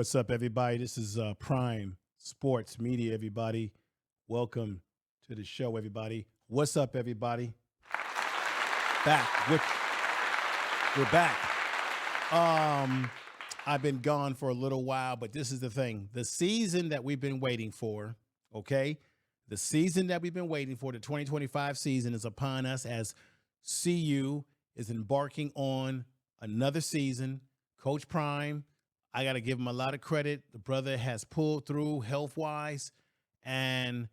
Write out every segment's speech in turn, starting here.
What's up, everybody? This is Prime Sports Media, everybody. Welcome to the show, everybody. What's up, everybody? We're back. I've been gone for a little while, but this is the thing. The season that we've been waiting for, okay? The season that we've been waiting for, the 2025 season, is upon us as CU is embarking on another season. Coach Prime, I got to give him a lot of credit. The brother has pulled through health-wise, and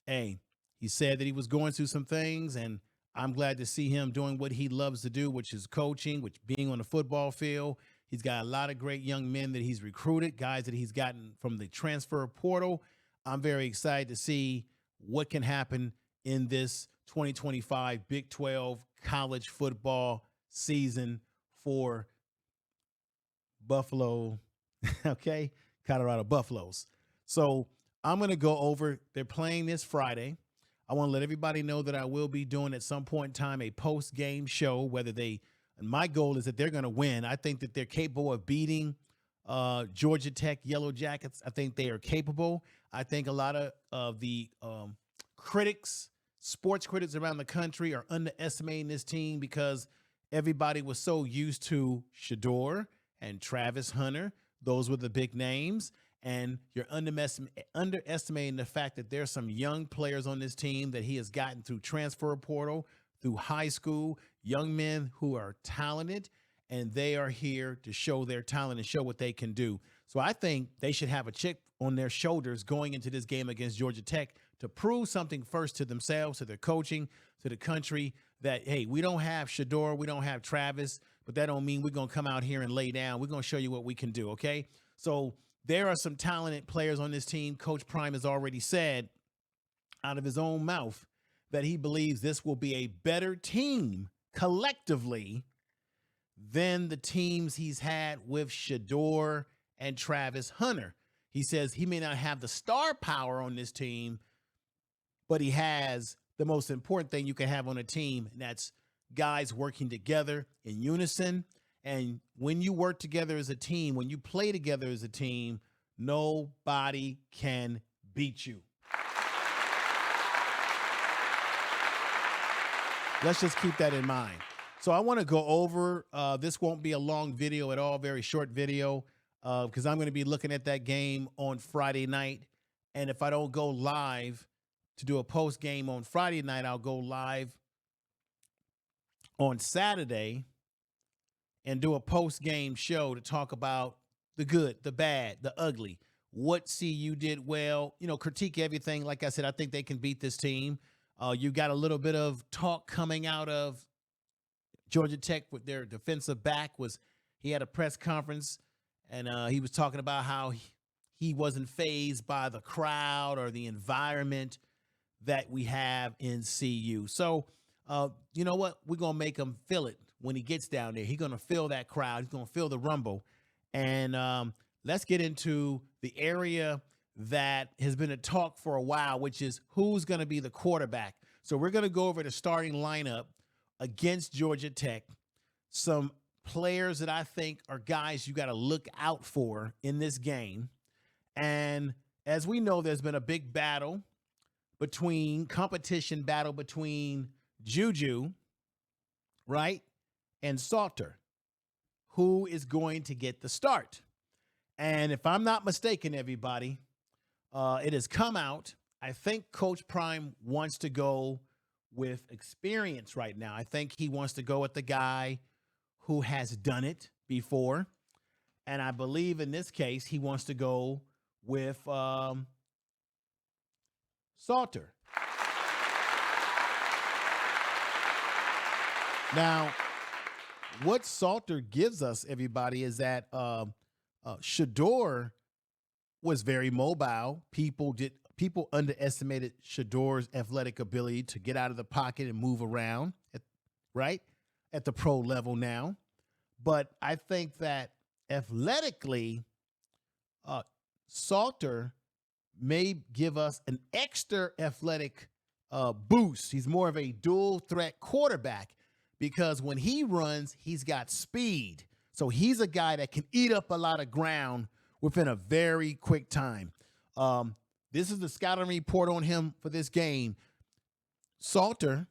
hey, he said that he was going through some things, and I'm glad to see him doing what he loves to do, which is coaching, which being on the football field. He's got a lot of great young men that he's recruited, guys that he's gotten from the transfer portal. I'm very excited to see what can happen in this 2025 Big 12 college football season for Buffalo, okay, Colorado Buffaloes. So I'm going to go over, they're playing this Friday. I want to let everybody know that I will be doing at some point in time a post-game show, and my goal is that they're going to win. I think that they're capable of beating Georgia Tech Yellow Jackets. I think they are capable. I think a lot of the sports critics around the country are underestimating this team because everybody was so used to Shedeur and Travis Hunter. Those were the big names. And you're underestimating the fact that there's some young players on this team that he has gotten through transfer portal, through high school, young men who are talented, and they are here to show their talent and show what they can do. So I think they should have a chip on their shoulders going into this game against Georgia Tech to prove something first to themselves, to their coaching, to the country, that, hey, we don't have Shedeur, we don't have Travis, but that don't mean we're going to come out here and lay down. We're going to show you what we can do, okay? So there are some talented players on this team. Coach Prime has already said out of his own mouth that he believes this will be a better team collectively than the teams he's had with Shedeur and Travis Hunter. He says he may not have the star power on this team, but he has the most important thing you can have on a team, and that's guys working together in unison. And when you work together as a team, when you play together as a team, nobody can beat you. Let's just keep that in mind. So I want to go over, this won't be a long video at all, very short video, because I'm going to be looking at that game on Friday night. And if I don't go live to do a post game on Friday night, I'll go live on Saturday and do a post-game show to talk about the good, the bad, the ugly, what CU did well, critique everything. Like I said, I think they can beat this team. You got a little bit of talk coming out of Georgia Tech with their defensive back. He had a press conference, and he was talking about how he wasn't fazed by the crowd or the environment that we have in CU. So, you know what? We're going to make him feel it when he gets down there. He's going to feel that crowd. He's going to feel the rumble. And let's get into the area that has been a talk for a while, which is who's going to be the quarterback. So we're going to go over the starting lineup against Georgia Tech. Some players that I think are guys you got to look out for in this game. And as we know, there's been a big competition battle between Juju, right, and Salter, who is going to get the start. And if I'm not mistaken, everybody, it has come out. I think Coach Prime wants to go with experience right now. I think he wants to go with the guy who has done it before. And I believe in this case, he wants to go with Salter. Now, what Salter gives us, everybody, is that Shedeur was very mobile. People underestimated Shedeur's athletic ability to get out of the pocket and move around, right, at the pro level now. But I think that athletically, Salter may give us an extra athletic boost. He's more of a dual threat quarterback because when he runs, he's got speed. So he's a guy that can eat up a lot of ground within a very quick time. This is the scouting report on him for this game. Salter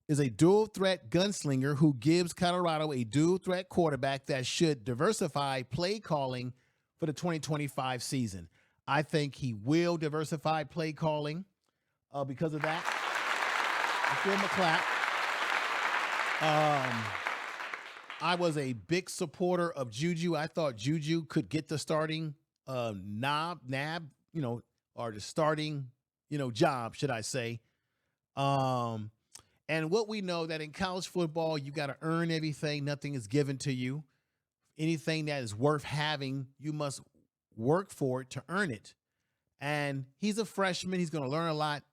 is a dual threat gunslinger who gives Colorado a dual threat quarterback that should diversify play calling for the 2025 season. I think he will diversify play calling because of that. I give him a clap. I was a big supporter of Juju. I thought Juju could get the starting or the starting, job, should I say. And what we know that in college football, you got to earn everything. Nothing is given to you. Anything that is worth having, you must work for it to earn it. And he's a freshman. He's going to learn a lot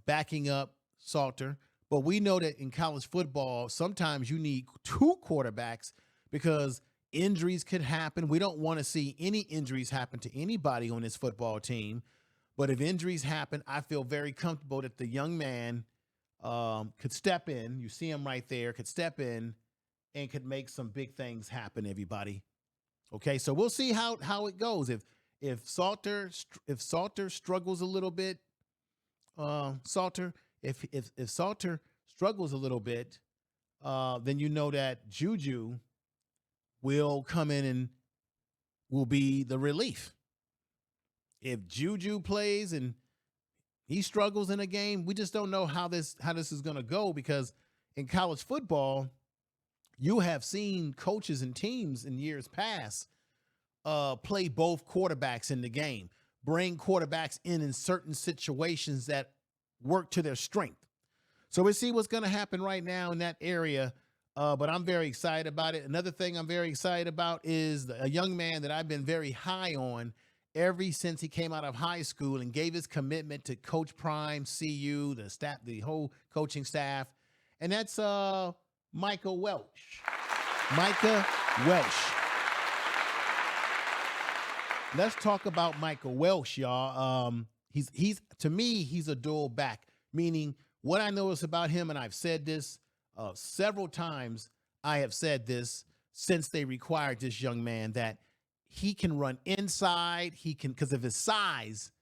backing up Salter. But we know that in college football, sometimes you need two quarterbacks because injuries could happen. We don't want to see any injuries happen to anybody on this football team. But if injuries happen, I feel very comfortable that the young man could step in. You see him right there, could step in and could make some big things happen, everybody. Okay, so we'll see how it goes. If Salter struggles a little bit, if Salter struggles a little bit, then you know that Juju will come in and will be the relief. If Juju plays and he struggles in a game, we just don't know how this is going to go, because in college football, you have seen coaches and teams in years past play both quarterbacks in the game, bring quarterbacks in certain situations that work to their strength. So we'll see what's going to happen right now in that area, but I'm very excited about it. Another thing I'm very excited about is a young man that I've been very high on ever since he came out of high school and gave his commitment to Coach Prime, CU, the staff, the whole coaching staff, and that's Micah Welch. Micah Welch. Let's talk about Micah Welch, y'all. He's to me, he's a dual back, meaning what I notice about him, and I've said this several times, I have said this since they required this young man, that he can run inside. He can, because of his size,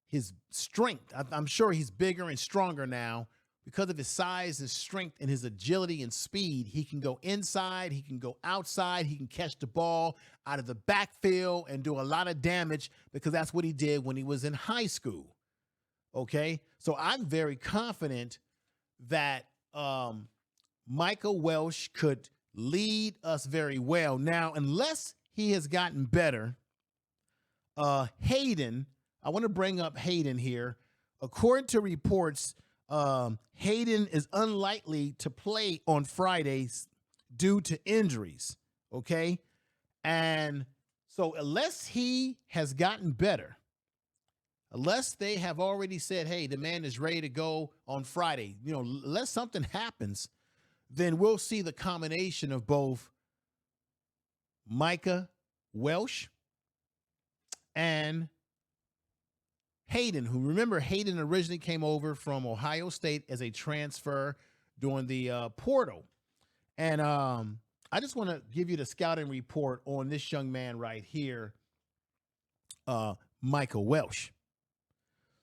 his strength. I'm sure he's bigger and stronger now. Because of his size, his strength, and his agility and speed, he can go inside, he can go outside, he can catch the ball out of the backfield and do a lot of damage, because that's what he did when he was in high school. Okay? So I'm very confident that Micah Welch could lead us very well. Now, unless he has gotten better, Hayden, I want to bring up Hayden here. According to reports, Hayden is unlikely to play on Fridays due to injuries, okay? And so unless he has gotten better, unless they have already said, hey, the man is ready to go on Friday, unless something happens, then we'll see the combination of both Micah Welch and Hayden, who, remember, Hayden originally came over from Ohio State as a transfer during the portal. And I just want to give you the scouting report on this young man right here, Micah Welch.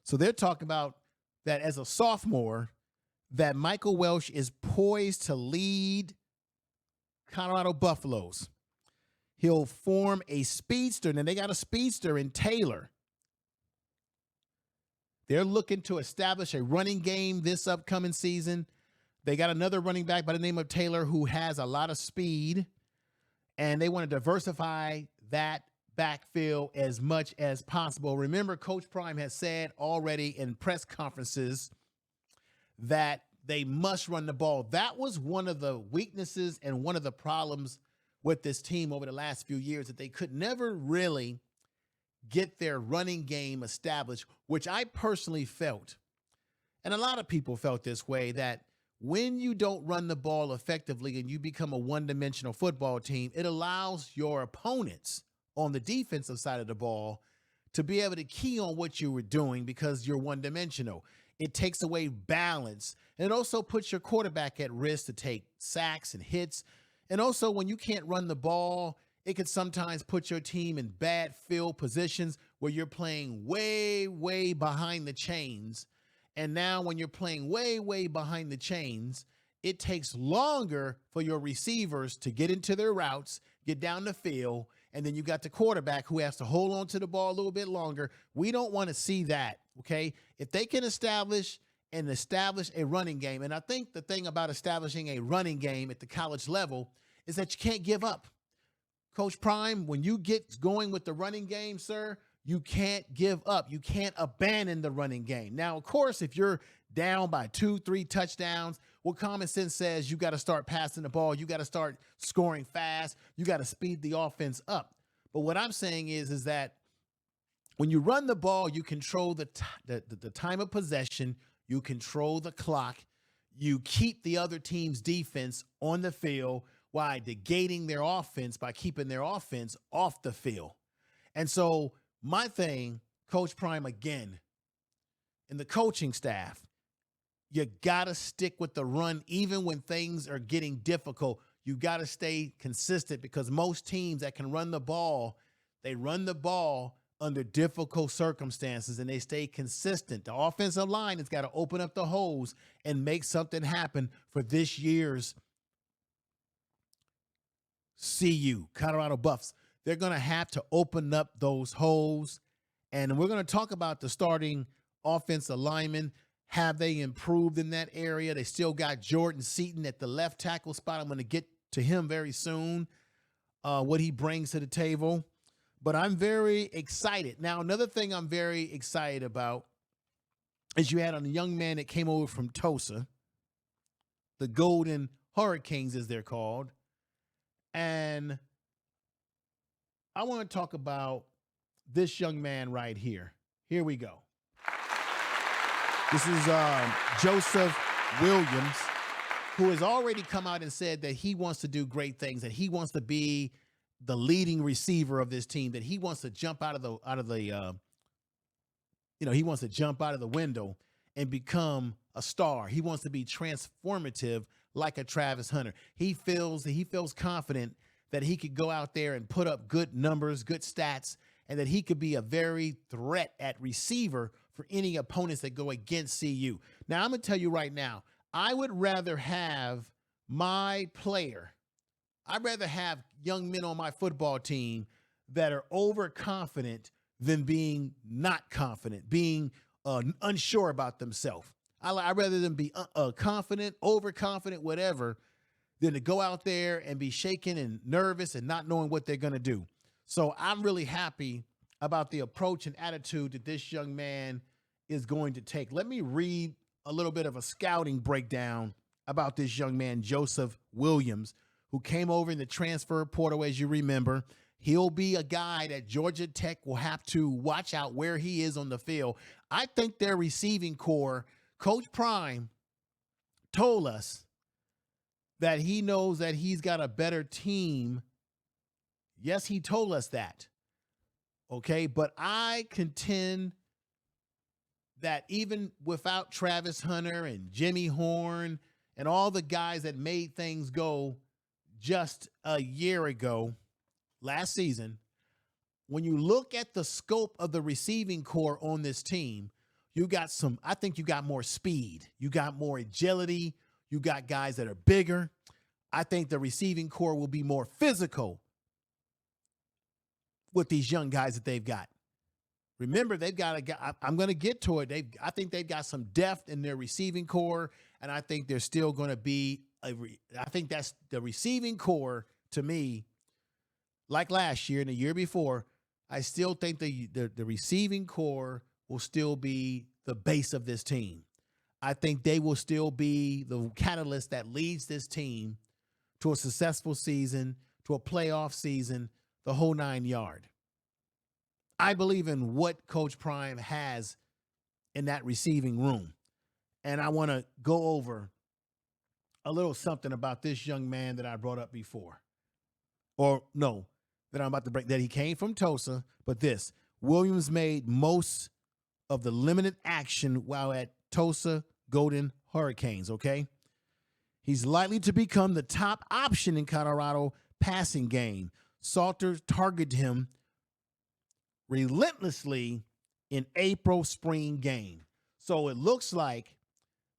So they're talking about that as a sophomore, that Micah Welch is poised to lead Colorado Buffaloes. He'll form a speedster. Now, they got a speedster in Taylor. They're looking to establish a running game this upcoming season. They got another running back by the name of Taylor who has a lot of speed, and they want to diversify that backfield as much as possible. Remember, Coach Prime has said already in press conferences that they must run the ball. That was one of the weaknesses and one of the problems with this team over the last few years, that they could never really get their running game established, which I personally felt, and a lot of people felt this way, that when you don't run the ball effectively and you become a one-dimensional football team, it allows your opponents on the defensive side of the ball to be able to key on what you were doing because you're one-dimensional. It takes away balance. And it also puts your quarterback at risk to take sacks and hits. And also, when you can't run the ball, it could sometimes put your team in bad field positions where you're playing way, way behind the chains. And now when you're playing way, way behind the chains, it takes longer for your receivers to get into their routes, get down the field, and then you got the quarterback who has to hold on to the ball a little bit longer. We don't want to see that, okay? If they can establish a running game, and I think the thing about establishing a running game at the college level is that you can't give up. Coach Prime, when you get going with the running game, sir, you can't give up. You can't abandon the running game. Now, of course, if you're down by 2-3 touchdowns, what common sense says, you got to start passing the ball. You got to start scoring fast. You got to speed the offense up. But what I'm saying is that when you run the ball, you control the time of possession. You control the clock. You keep the other team's defense on the field while negating their offense by keeping their offense off the field. And so my thing, Coach Prime, again, and the coaching staff, you got to stick with the run even when things are getting difficult. You got to stay consistent because most teams that can run the ball, they run the ball under difficult circumstances and they stay consistent. The offensive line has got to open up the holes and make something happen for this year's CU, Colorado Buffs. They're going to have to open up those holes. And we're going to talk about the starting offensive linemen. Have they improved in that area? They still got Jordan Seaton at the left tackle spot. I'm going to get to him very soon, what he brings to the table. But I'm very excited. Now, another thing I'm very excited about is you had a young man that came over from Tulsa, the Golden Hurricanes, as they're called. And I want to talk about this young man right here. Here we go. This is Joseph Williams, who has already come out and said that he wants to do great things, that he wants to be the leading receiver of this team, that he wants to jump out of the he wants to jump out of the window and become a star. He wants to be transformative like a Travis Hunter. He feels confident that he could go out there and put up good numbers, good stats, and that he could be a very threat at receiver for any opponents that go against CU. Now, I'm going to tell you right now, I would rather have my player, I'd rather have young men on my football team that are overconfident than being not confident, being unsure about themselves. I'd rather them be confident, overconfident, whatever, than to go out there and be shaken and nervous and not knowing what they're going to do. So I'm really happy about the approach and attitude that this young man is going to take. Let me read a little bit of a scouting breakdown about this young man, Joseph Williams, who came over in the transfer portal, as you remember. He'll be a guy that Georgia Tech will have to watch out where he is on the field. I think their receiving core, Coach Prime told us that he knows that he's got a better team. Yes, he told us that. Okay, but I contend that even without Travis Hunter and Jimmy Horn and all the guys that made things go just a year ago, last season, when you look at the scope of the receiving core on this team, I think you got more speed. You got more agility. You got guys that are bigger. I think the receiving core will be more physical with these young guys that they've got. Remember, they've got a guy. I'm going to get to it. I think they've got some depth in their receiving core, and I think they're still going to be I think that's the receiving core to me, like last year and the year before. I still think the receiving core will still be the base of this team. I think they will still be the catalyst that leads this team to a successful season, to a playoff season, the whole 9 yard. I believe in what Coach Prime has in that receiving room. And I want to go over a little something about this young man that I brought up before. Or no, that I'm about to break, that he came from Tulsa, but this. Williams made most of the limited action while at Tulsa Golden Hurricanes, okay? He's likely to become the top option in Colorado passing game. Salter targeted him relentlessly in April spring game. So it looks like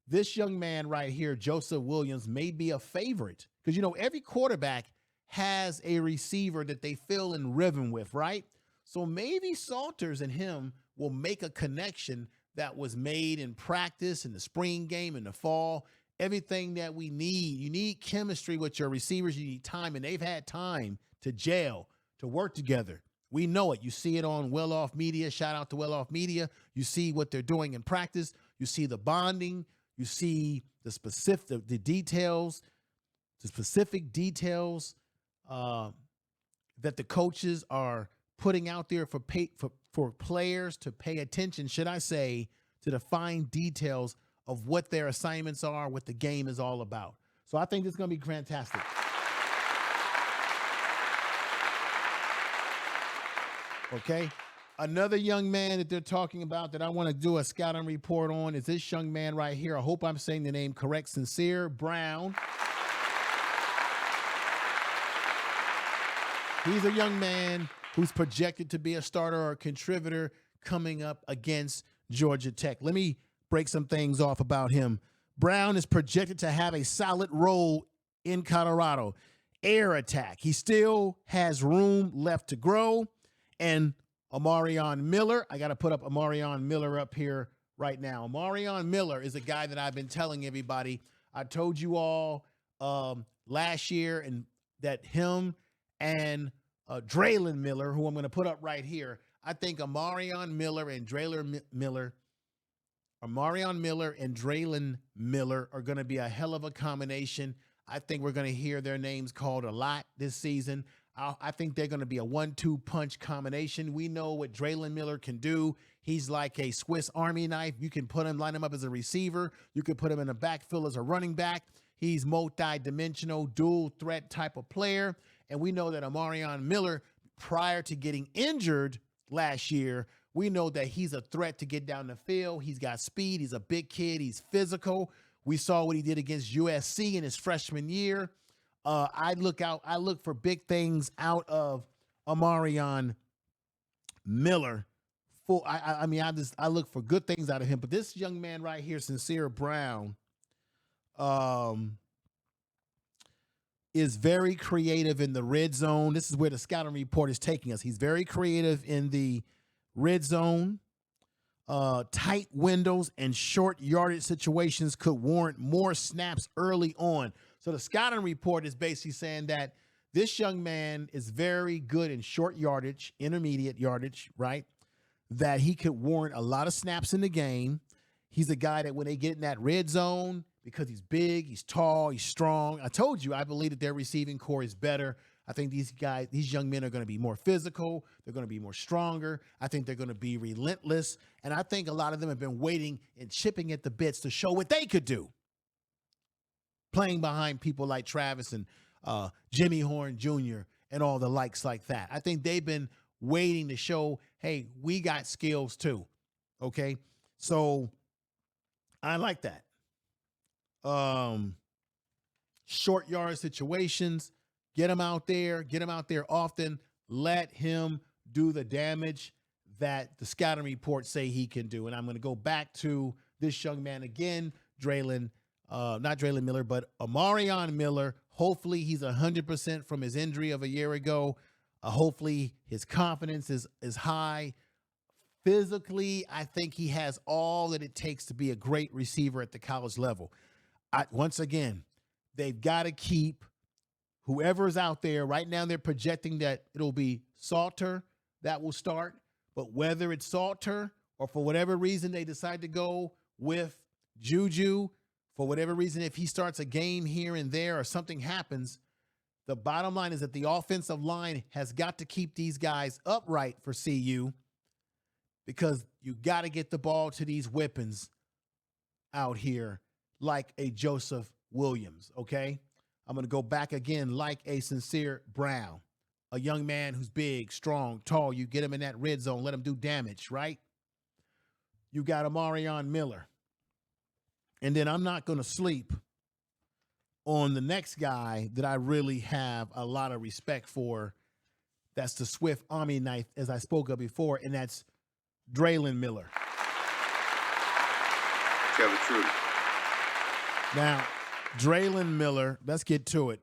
this young man right here, Joseph Williams, may be a favorite because, you know, every quarterback has a receiver that they feel in rhythm with, right? So maybe Salters and him will make a connection that was made in practice, in the spring game, in the fall, everything that we need. You need chemistry with your receivers. You need time, and they've had time to gel, to work together. We know it. You see it on Well Off Media. Shout out to Well Off Media. You see what they're doing in practice. You see the bonding. You see the specific, the details, the specific details that the coaches are putting out there for players to pay attention, should I say, to the fine details of what their assignments are, what the game is all about. So I think this is going to be fantastic. Okay. Another young man that they're talking about that I want to do a scouting report on is this young man right here. I hope I'm saying the name correct. Sincere Brown. He's a young man who's projected to be a starter or a contributor coming up against Georgia Tech. Let me break some things off about him. Brown is projected to have a solid role in Colorado. Air attack. He still has room left to grow. And Amarion Miller, I got to put up Amarion Miller up here right now. Amarion Miller is a guy that I've been telling everybody. I told you all last year and that him and Drelon Miller, who I'm going to put up right here, I think Amarion Miller and Drelon Miller are going to be a hell of a combination. I think we're going to hear their names called a lot this season. I think they're going to be a 1-2 punch combination. We know what Drelon Miller can do. He's like a Swiss Army knife. You can line him up as a receiver. You can put him in the backfield as a running back. He's multi-dimensional, dual threat type of player. And we know that Amarion Miller, prior to getting injured last year, we know that he's a threat to get down the field. He's got speed. He's a big kid. He's physical. We saw what he did against USC in his freshman year. I look for big things out of Amarion Miller. I look for good things out of him. But this young man right here, Sincere Brown, is very creative in the red zone. This is where the scouting report is taking us. He's very creative in the red zone. Tight windows and short yardage situations could warrant more snaps early on. So the scouting report is basically saying that this young man is very good in short yardage, intermediate yardage, right? That he could warrant a lot of snaps in the game. He's a guy that when they get in that red zone, because he's big, he's tall, he's strong. I told you, I believe that their receiving core is better. I think these young men are going to be more physical. They're going to be more stronger. I think they're going to be relentless. And I think a lot of them have been waiting and chipping at the bits to show what they could do, playing behind people like Travis and Jimmy Horn Jr. and all the likes like that. I think they've been waiting to show, hey, we got skills too. Okay? So I like that. Short yard situations, get him out there often. Let him do the damage that the scouting reports say he can do. And I'm going to go back to this young man again, not Drelon Miller, but Amarion Miller. Hopefully he's 100% from his injury of a year ago. Hopefully his confidence is high. Physically, I think he has all that it takes to be a great receiver at the college level. Once again, they've got to keep whoever's out there. Right now, they're projecting that it'll be Salter that will start. But whether it's Salter or for whatever reason they decide to go with Juju, for whatever reason, if he starts a game here and there or something happens, the bottom line is that the offensive line has got to keep these guys upright for CU, because you got to get the ball to these weapons out here like a Joseph Williams, okay? I'm going to go back again like a Sincere Brown, a young man who's big, strong, tall. You get him in that red zone, let him do damage, right? You got Amarion Miller. And then I'm not going to sleep on the next guy that I really have a lot of respect for. That's the Swift Army knife, as I spoke of before, and that's Drelon Miller. Tell the truth. Now, Drelon Miller, let's get to it.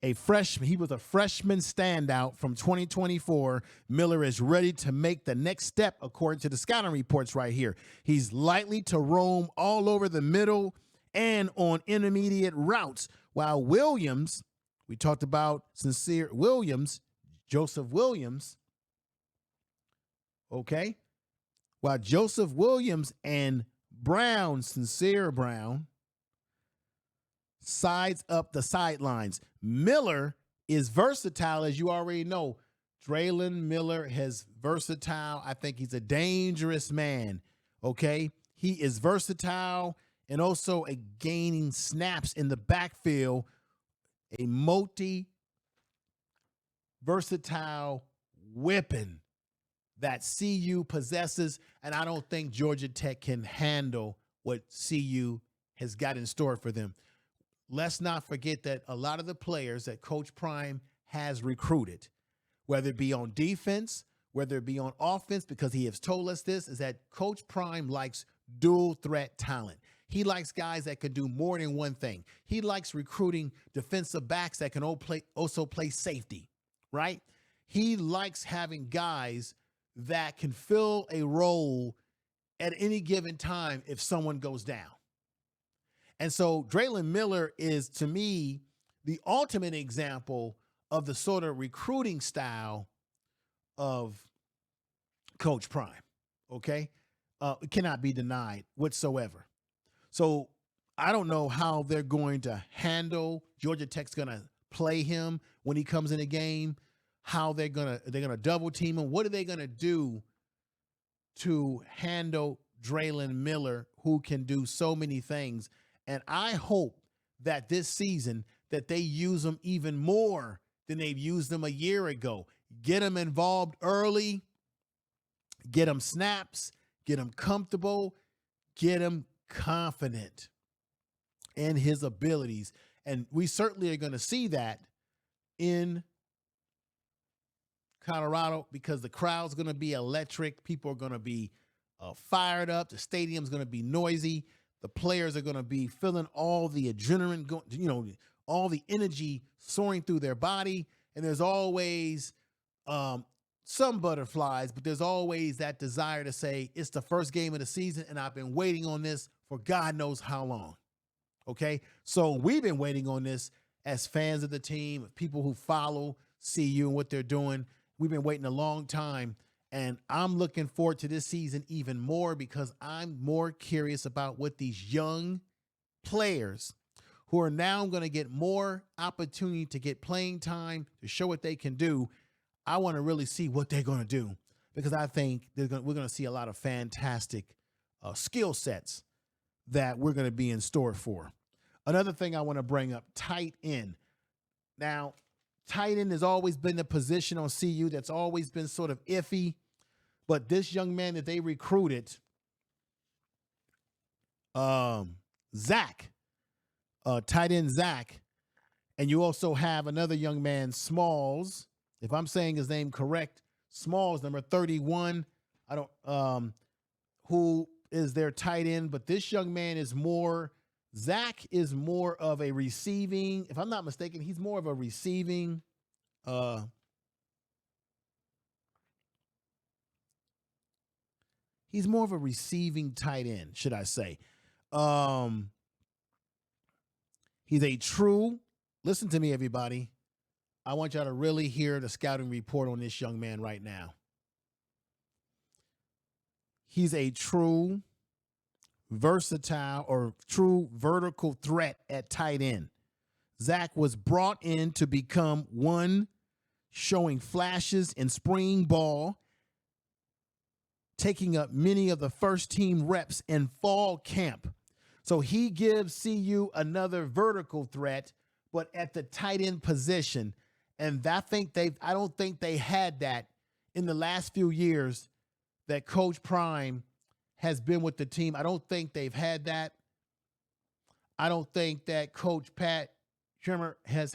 A freshman, he was a freshman standout from 2024. Miller is ready to make the next step, according to the scouting reports right here. He's likely to roam all over the middle and on intermediate routes, while Williams, we talked about Sincere Williams, Joseph Williams, okay? While Joseph Williams and Brown, Sincere Brown, sides up the sidelines. Miller is versatile, as you already know. Drelon Miller is versatile. I think he's a dangerous man, okay? He is versatile and also a gaining snaps in the backfield, a multi-versatile weapon that CU possesses, and I don't think Georgia Tech can handle what CU has got in store for them. Let's not forget that a lot of the players that Coach Prime has recruited, whether it be on defense, whether it be on offense, because he has told us this, is that Coach Prime likes dual threat talent. He likes guys that can do more than one thing. He likes recruiting defensive backs that can also play safety, right? He likes having guys that can fill a role at any given time if someone goes down. And so Drelon Miller is, to me, the ultimate example of the sort of recruiting style of Coach Prime, okay? It cannot be denied whatsoever. So I don't know how they're going to handle, Georgia Tech's going to play him when he comes in a game, how they're going to double team him. What are they going to do to handle Drelon Miller, who can do so many things? And I hope that this season that they use him even more than they've used him a year ago. Get him involved early, get him snaps, get him comfortable, get him confident in his abilities. And we certainly are going to see that in Colorado because the crowd's going to be electric. People are going to be fired up. The stadium's going to be noisy. The players are going to be feeling all the adrenaline, all the energy soaring through their body. And there's always some butterflies, but there's always that desire to say, it's the first game of the season, and I've been waiting on this for God knows how long. Okay? So we've been waiting on this as fans of the team, people who follow CU and what they're doing. We've been waiting a long time. And I'm looking forward to this season even more because I'm more curious about what these young players who are now going to get more opportunity to get playing time, to show what they can do. I want to really see what they're going to do because I think we're going to see a lot of fantastic skill sets that we're going to be in store for. Another thing I want to bring up, tight end. Now, tight end has always been a position on CU that's always been sort of iffy. But this young man that they recruited, Zach, tight end Zach, and you also have another young man, Smalls, if I'm saying his name correct, Smalls, number 31. Who is their tight end? But this young man is Zach is more of a receiving. If I'm not mistaken, he's more of a receiving. He's more of a receiving tight end, should I say. He's a true, listen to me, everybody. I want y'all to really hear the scouting report on this young man right now. He's a true versatile or true vertical threat at tight end. Zach was brought in to become one, showing flashes in spring ball, taking up many of the first team reps in fall camp. So he gives CU another vertical threat, but at the tight end position. And I don't think they had that in the last few years that Coach Prime has been with the team. I don't think they've had that. I don't think that Coach Pat Shurmur has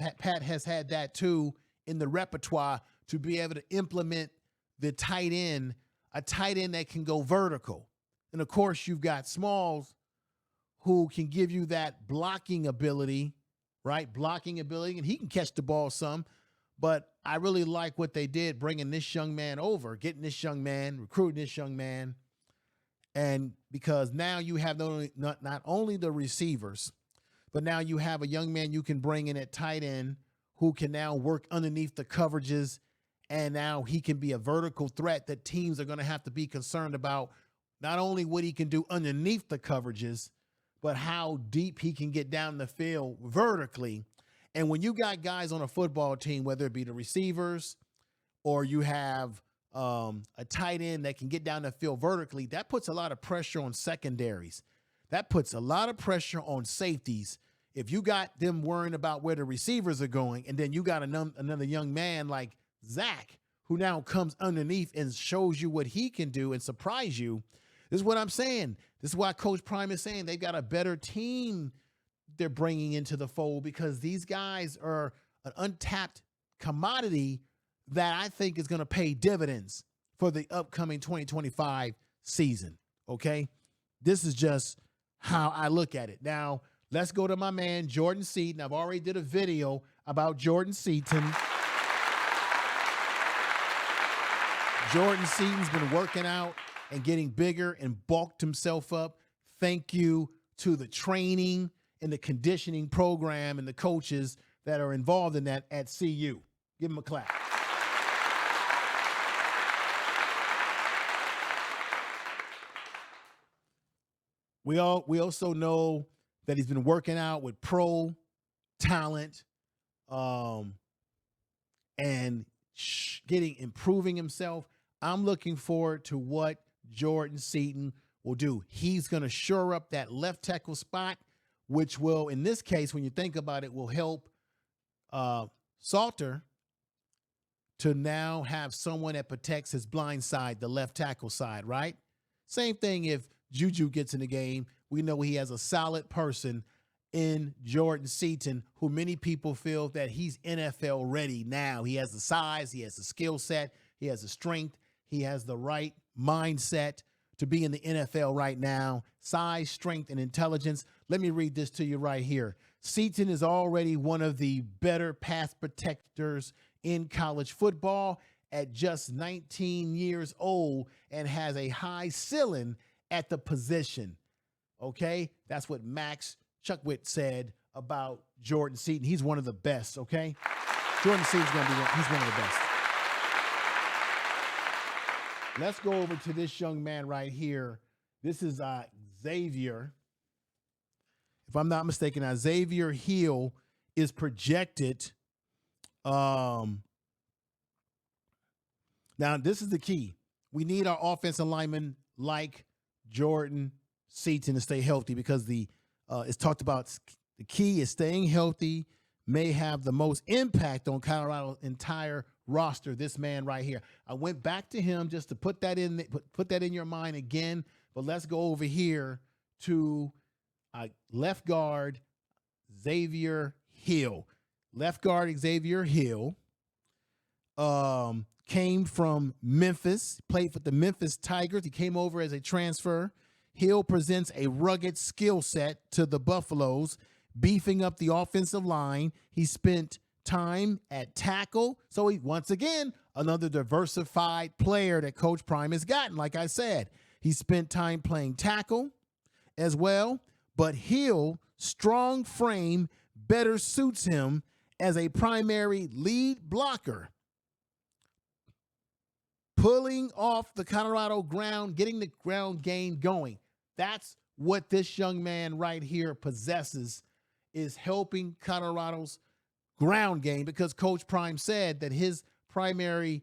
had that too in the repertoire to be able to implement the tight end, a tight end that can go vertical. And of course, you've got Smalls who can give you that blocking ability, right? Blocking ability, and he can catch the ball some. But I really like what they did, bringing this young man over, getting this young man, recruiting this young man. And because now you have not only the receivers, but now you have a young man you can bring in at tight end who can now work underneath the coverages. And now he can be a vertical threat that teams are going to have to be concerned about, not only what he can do underneath the coverages, but how deep he can get down the field vertically. And when you got guys on a football team, whether it be the receivers or you have a tight end that can get down the field vertically, that puts a lot of pressure on secondaries. That puts a lot of pressure on safeties. If you got them worrying about where the receivers are going, and then you got another young man like Zach, who now comes underneath and shows you what he can do and surprise you. This is what I'm saying. This is why Coach Prime is saying they've got a better team they're bringing into the fold, because these guys are an untapped commodity that I think is going to pay dividends for the upcoming 2025 season. Okay. This is just how I look at it. Now let's go to my man, Jordan Seaton. I've already did a video about Jordan Seaton. Jordan Seaton's been working out and getting bigger and bulked himself up. Thank you to the training and the conditioning program and the coaches that are involved in that at CU. Give him a clap. We also know that he's been working out with pro talent, and improving himself. I'm looking forward to what Jordan Seaton will do. He's going to shore up that left tackle spot, which will, in this case, when you think about it, will help Salter to now have someone that protects his blind side, the left tackle side, right? Same thing if Juju gets in the game. We know he has a solid person in Jordan Seaton, who many people feel that he's NFL ready now. He has the size, he has the skill set, he has the strength, he has the right mindset to be in the NFL right now. Size, strength, and intelligence. Let me read this to you right here. Seaton is already one of the better pass protectors in college football at just 19 years old and has a high ceiling at the position. Okay, that's what Max Chuckwit said about Jordan Seaton. He's one of the best. Okay, Jordan Seaton's he's one of the best. Let's go over to this young man right here. This is Xavier. If I'm not mistaken, Xavier Hill is projected. Now this is the key. We need our offensive linemen like Jordan Seaton to stay healthy, because it's talked about the key is staying healthy may have the most impact on Colorado's entire roster. This man right here. I went back to him just to put that in your mind again. But let's go over here to left guard Xavier Hill. Left guard Xavier Hill came from Memphis, played for the Memphis Tigers. He came over as a transfer. Hill presents a rugged skill set to the Buffaloes, beefing up the offensive line. He spent time at tackle. So he, once again, another diversified player that Coach Prime has gotten. Like I said, he spent time playing tackle as well, but Hill, strong frame, better suits him as a primary lead blocker, pulling off the Colorado ground, getting the ground game going. That's what this young man right here possesses, is helping Colorado's ground game, because Coach Prime said that his primary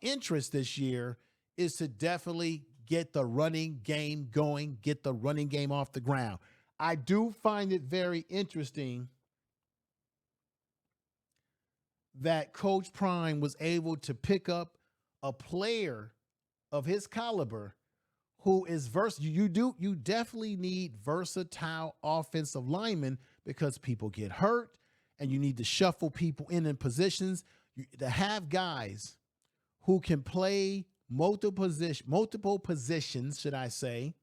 interest this year is to definitely get the running game going, get the running game off the ground. I do find it very interesting that Coach Prime was able to pick up a player of his caliber who is you definitely need versatile offensive linemen because people get hurt and you need to shuffle people in positions. To have guys who can play multiple positions, should I say,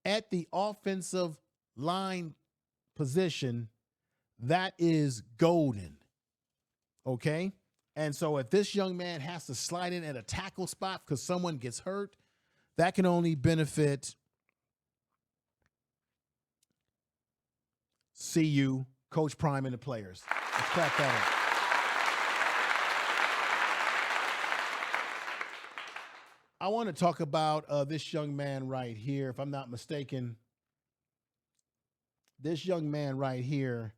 at the offensive line position, that is golden. Okay? And so if this young man has to slide in at a tackle spot because someone gets hurt, that can only benefit CU, Coach Prime, and the players. Let's clap that up. I want to talk about this young man right here. If I'm not mistaken, this young man right here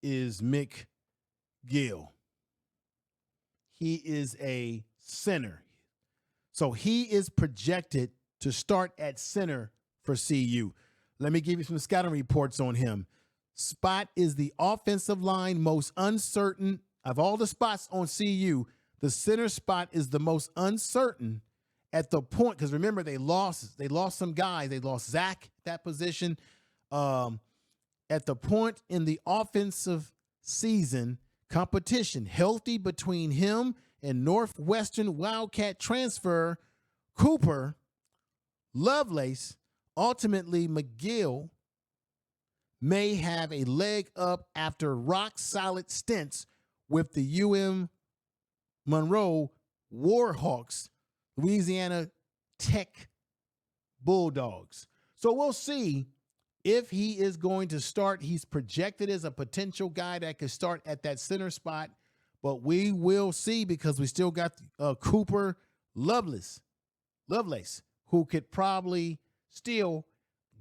is McGill. He is a center. So he is projected to start at center for CU. Let me give you some scouting reports on him. Spot is the offensive line most uncertain of all the spots on CU. The center spot is the most uncertain at the point, because remember they lost some guys. They lost Zach at that position. At the point in the offensive season competition, healthy between him and Northwestern Wildcat transfer Cooper Lovelace, ultimately McGill may have a leg up after rock-solid stints with the Monroe Warhawks, Louisiana Tech Bulldogs. So we'll see if he is going to start. He's projected as a potential guy that could start at that center spot, but we will see because we still got Cooper Lovelace, who could probably still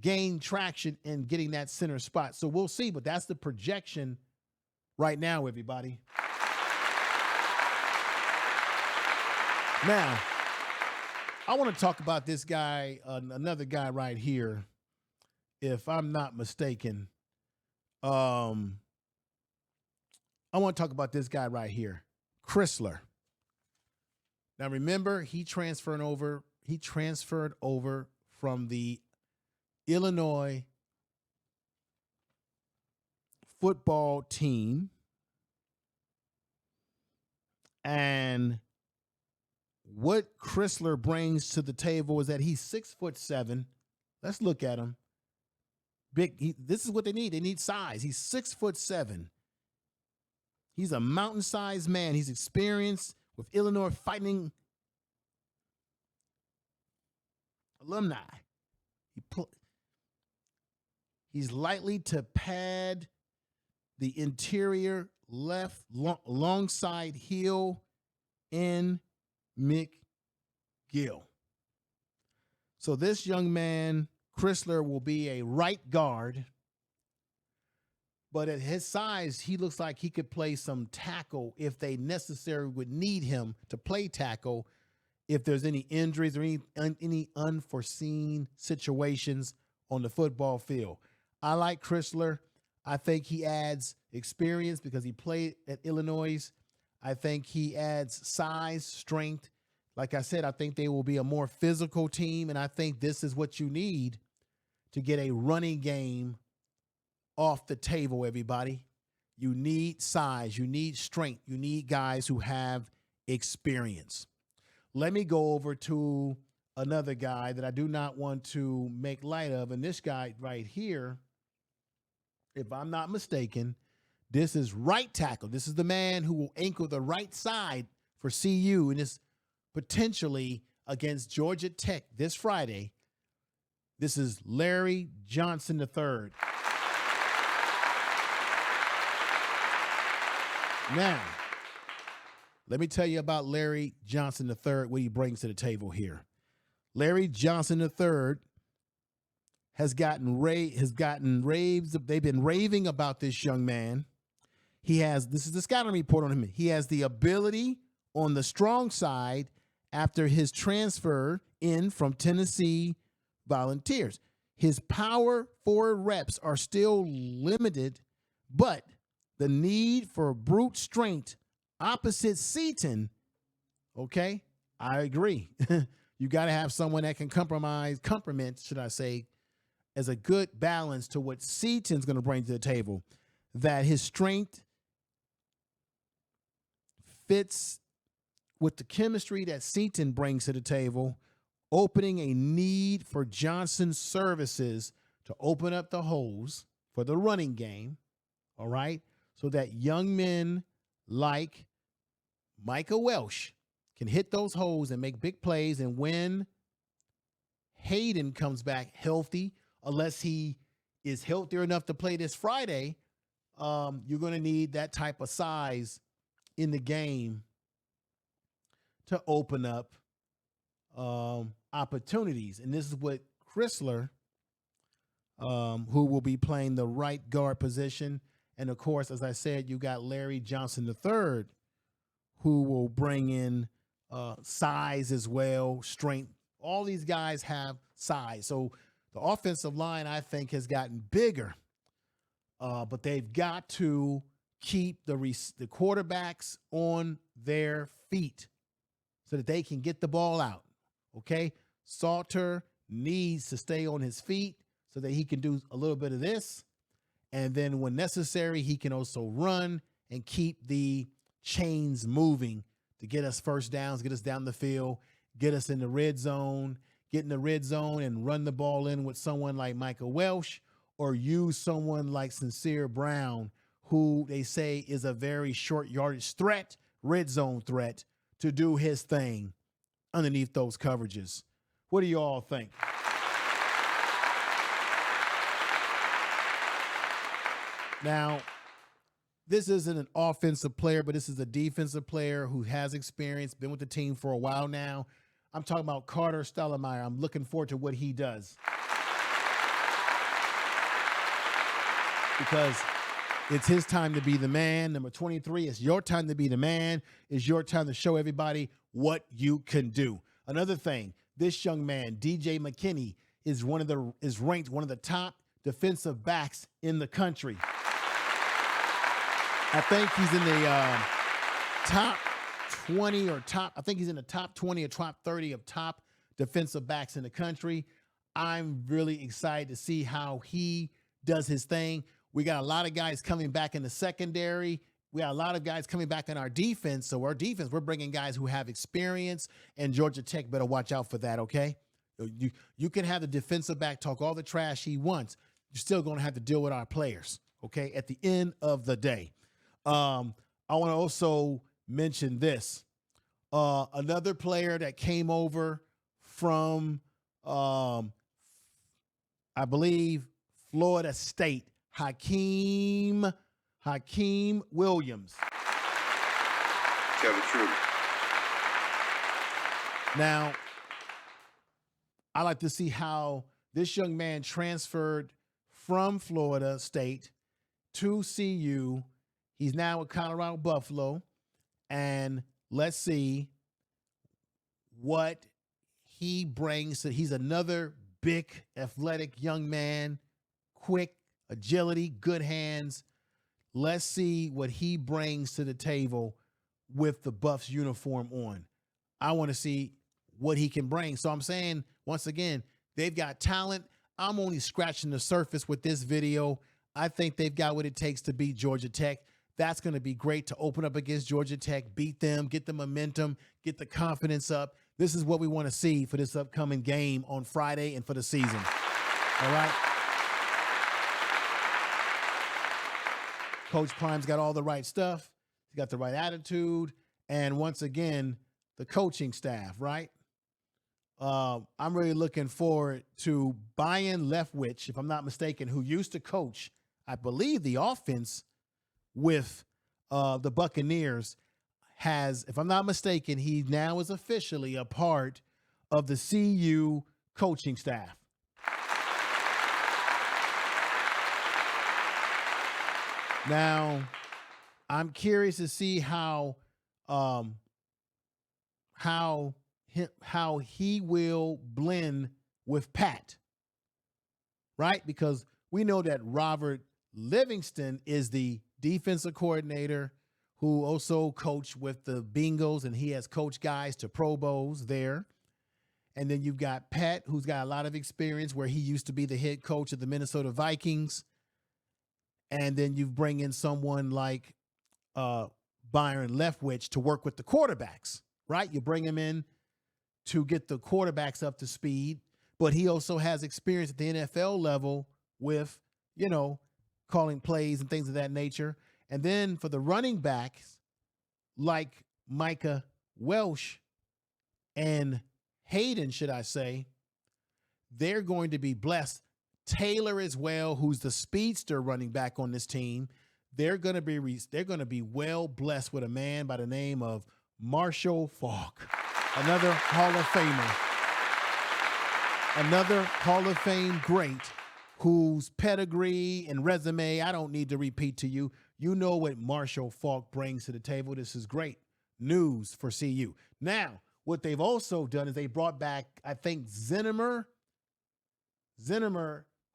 gain traction in getting that center spot. So we'll see, but that's the projection right now, everybody. Now, I want to talk about this guy, another guy right here. If I'm not mistaken, I want to talk about this guy right here, Crisler. Now, remember, he transferred over from the Illinois football team. And what Crisler brings to the table is that he's 6'7". Let's look at him. Big. This is what they need. They need size. He's 6'7". He's a mountain-sized man. He's experienced with Illinois Fighting alumni. He's likely to pad the interior left alongside Hill and McGill. So this young man, Crisler, will be a right guard, but at his size, he looks like he could play some tackle if they necessarily would need him to play tackle if there's any injuries or any unforeseen situations on the football field. I like Crisler. I think he adds experience because he played at Illinois. I think he adds size, strength. Like I said, I think they will be a more physical team, and I think this is what you need to get a running game off the table, everybody. You need size. You need strength. You need guys who have experience. Let me go over to another guy that I do not want to make light of, and this guy right here, if I'm not mistaken, this is right tackle. This is the man who will anchor the right side for CU, and is potentially against Georgia Tech this Friday. This is Larry Johnson III. Now, let me tell you about Larry Johnson III, what he brings to the table here. Larry Johnson III has gotten raves. They've been raving about this young man. This is the scouting report on him. He has the ability on the strong side after his transfer in from Tennessee Volunteers. His power forward reps are still limited, but the need for brute strength opposite Seaton, okay, I agree. You got to have someone that can complement, should I say, as a good balance to what Seaton's going to bring to the table, that his strength fits with the chemistry that Seaton brings to the table, opening a need for Johnson's services to open up the holes for the running game, all right, so that young men like Micah Welch can hit those holes and make big plays. And when Hayden comes back healthy, unless he is healthier enough to play this Friday, you're going to need that type of size in the game to open up opportunities. And this is what Crisler, who will be playing the right guard position. And of course, as I said, you got Larry Johnson III, who will bring in size as well, strength. All these guys have size. So the offensive line, I think, has gotten bigger, but they've got to keep the quarterbacks on their feet so that they can get the ball out, okay? Salter needs to stay on his feet so that he can do a little bit of this, and then when necessary, he can also run and keep the chains moving to get us first downs, get us down the field, get us in the red zone, get in the red zone and run the ball in with someone like Micah Welch, or use someone like Sincere Brown, who they say is a very short yardage threat, red zone threat, to do his thing underneath those coverages. What do you all think? Now, this isn't an offensive player, but this is a defensive player who has experience, been with the team for a while now. I'm talking about Carter Stellemeyer. I'm looking forward to what he does, because it's his time to be the man. Number 23, it's your time to be the man. It's your time to show everybody what you can do. Another thing, this young man, DJ McKinney, is ranked one of the top defensive backs in the country. I think he's in the top 20 or I think he's in the top 20 or top 30 of top defensive backs in the country. I'm really excited to see how he does his thing. We got a lot of guys coming back in the secondary. We got a lot of guys coming back in our defense. So our defense, we're bringing guys who have experience, and Georgia Tech better watch out for that, okay? You can have the defensive back talk all the trash he wants. You're still going to have to deal with our players, okay, at the end of the day. I want to also mention this. Another player that came over from, I believe, Florida State, Hakeem Williams. Tell the truth. Now, I like to see how this young man transferred from Florida State to CU. He's now with Colorado Buffalo, and let's see what he brings. So he's another big, athletic young man, quick, agility, good hands. Let's see what he brings to the table with the Buffs uniform on. I want to see what he can bring. So I'm saying, once again, they've got talent. I'm only scratching the surface with this video. I think they've got what it takes to beat Georgia Tech. That's going to be great to open up against Georgia Tech, beat them, get the momentum, get the confidence up. This is what we want to see for this upcoming game on Friday and for the season. All right? Coach Prime's got all the right stuff. He's got the right attitude. And once again, the coaching staff, right? I'm really looking forward to Brian Leftwich, if I'm not mistaken, who used to coach, I believe, the offense with the Buccaneers, has, if I'm not mistaken, he now is officially a part of the CU coaching staff. Now, I'm curious to see how he will blend with Pat, right? Because we know that Robert Livingston is the defensive coordinator who also coached with the Bengals, and he has coached guys to Pro Bowls there. And then you've got Pet, who's got a lot of experience where he used to be the head coach of the Minnesota Vikings. And then you bring in someone like Byron Leftwich to work with the quarterbacks, right? You bring him in to get the quarterbacks up to speed, but he also has experience at the NFL level with, calling plays and things of that nature. And then for the running backs, like Micah Welch and Hayden, should I say, they're going to be blessed. Taylor as well, who's the speedster running back on this team. They're going to be well blessed with a man by the name of Marshall Faulk, another Hall of Famer, another Hall of Fame great whose pedigree and resume I don't need to repeat to you. You know what Marshall Faulk brings to the table. This is great news for CU. Now, what they've also done is they brought back, I think, Zinnemer,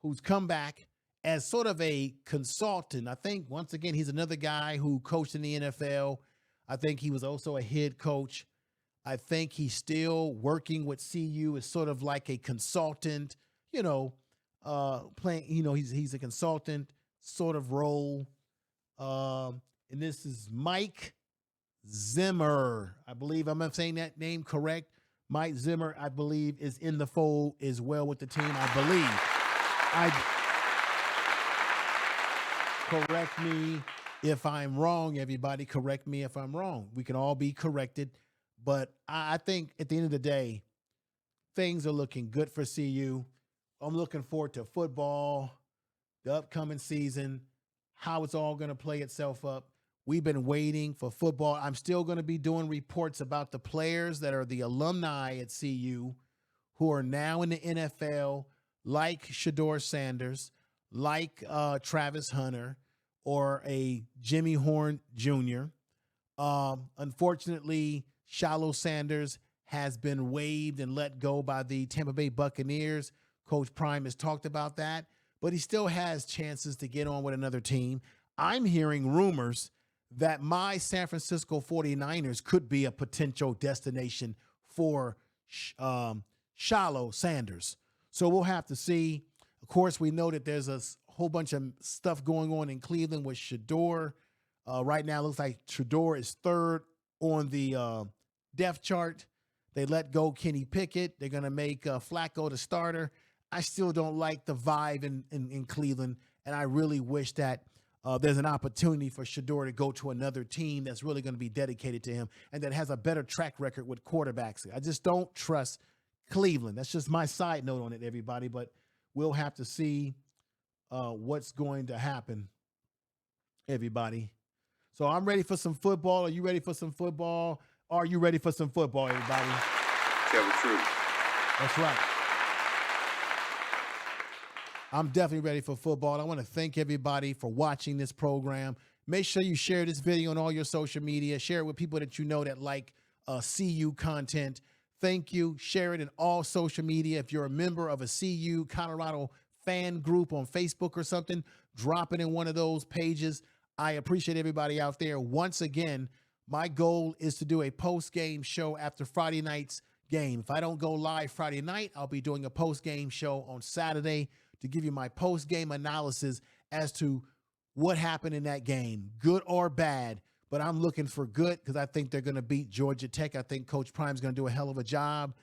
who's come back as sort of a consultant. I think, once again, he's another guy who coached in the NFL. I think he was also a head coach. I think he's still working with CU as sort of like a consultant, playing, he's a consultant sort of role. And this is Mike Zimmer. I believe I'm saying that name correct. Mike Zimmer, I believe, is in the fold as well with the team. I believe. Correct me if I'm wrong, everybody. Correct me if I'm wrong. We can all be corrected. But I think at the end of the day, things are looking good for CU. I'm looking forward to football, the upcoming season, how it's all going to play itself up. We've been waiting for football. I'm still going to be doing reports about the players that are the alumni at CU who are now in the NFL, like Shedeur Sanders, like Travis Hunter, or a Jimmy Horn Jr. Unfortunately, Shiloh Sanders has been waived and let go by the Tampa Bay Buccaneers. Coach Prime has talked about that, but he still has chances to get on with another team. I'm hearing rumors that my San Francisco 49ers could be a potential destination for Shiloh Sanders. So we'll have to see. Of course, we know that there's a whole bunch of stuff going on in Cleveland with Shedeur. Right now, it looks like Shedeur is third on the depth chart. They let go Kenny Pickett. They're going to make Flacco the starter. I still don't like the vibe in Cleveland, and I really wish that there's an opportunity for Shedeur to go to another team that's really going to be dedicated to him and that has a better track record with quarterbacks. I just don't trust Cleveland. That's just my side note on it, everybody, but we'll have to see what's going to happen, everybody. So I'm ready for some football. Are you ready for some football? Are you ready for some football, everybody? Tell the truth. That's right. I'm definitely ready for football. I want to thank everybody for watching this program. Make sure you share this video on all your social media. Share it with people that you know that like CU content. Thank you. Share it in all social media. If you're a member of a CU Colorado fan group on Facebook or something, drop it in one of those pages. I appreciate everybody out there. Once again, my goal is to do a post-game show after Friday night's game. If I don't go live Friday night, I'll be doing a post-game show on Saturday to give you my post-game analysis as to what happened in that game, good or bad. But I'm looking for good because I think they're going to beat Georgia Tech. I think Coach Prime's going to do a hell of a job,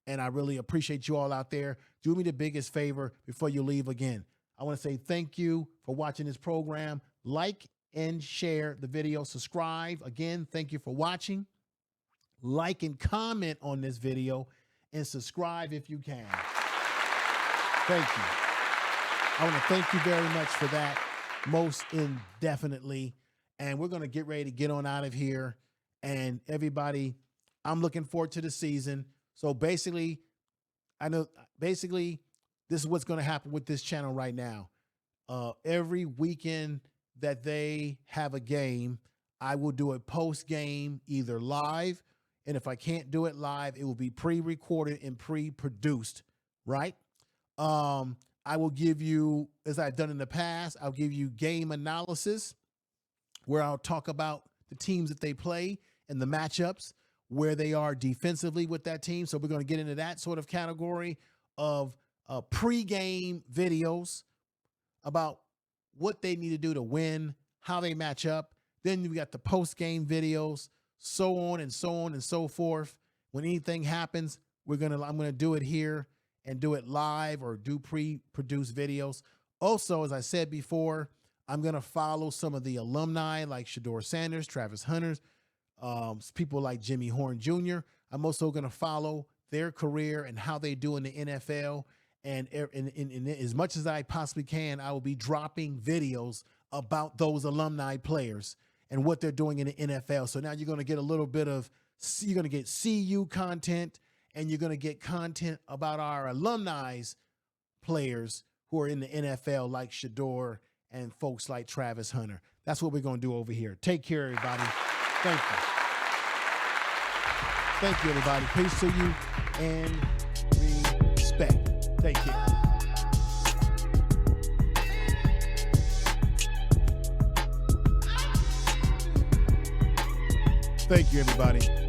and I really appreciate you all out there. Do me the biggest favor before you leave again. I want to say thank you for watching this program. Like and share the video. Subscribe. Again, thank you for watching. Like and comment on this video, and subscribe if you can. Thank you. I want to thank you very much for that, most indefinitely. And we're going to get ready to get on out of here. And everybody, I'm looking forward to the season. So basically, this is what's going to happen with this channel right now. Every weekend that they have a game, I will do a post game, either live. And if I can't do it live, it will be pre-recorded and pre-produced, right? I will give you, as I've done in the past, I'll give you game analysis where I'll talk about the teams that they play and the matchups. where they are defensively with that team. So we're going to get into that sort of category of pregame videos about what they need to do to win, how they match up. Then we got the post-game videos, so on and so on and so forth. When anything happens, I'm gonna do it here and do it live or do pre-produced videos. Also, as I said before, I'm gonna follow some of the alumni like Shedeur Sanders, Travis Hunter, people like Jimmy Horn Jr. I'm also gonna follow their career and how they do in the NFL. And in as much as I possibly can, I will be dropping videos about those alumni players and what they're doing in the NFL. So now you're going to get a little bit of, you're going to get CU content, and you're going to get content about our alumni players who are in the NFL like Shedeur and folks like Travis Hunter. That's what we're going to do over here. Take care, everybody. Thank you. Thank you, everybody. Peace to you and respect. Take care. Thank you, everybody.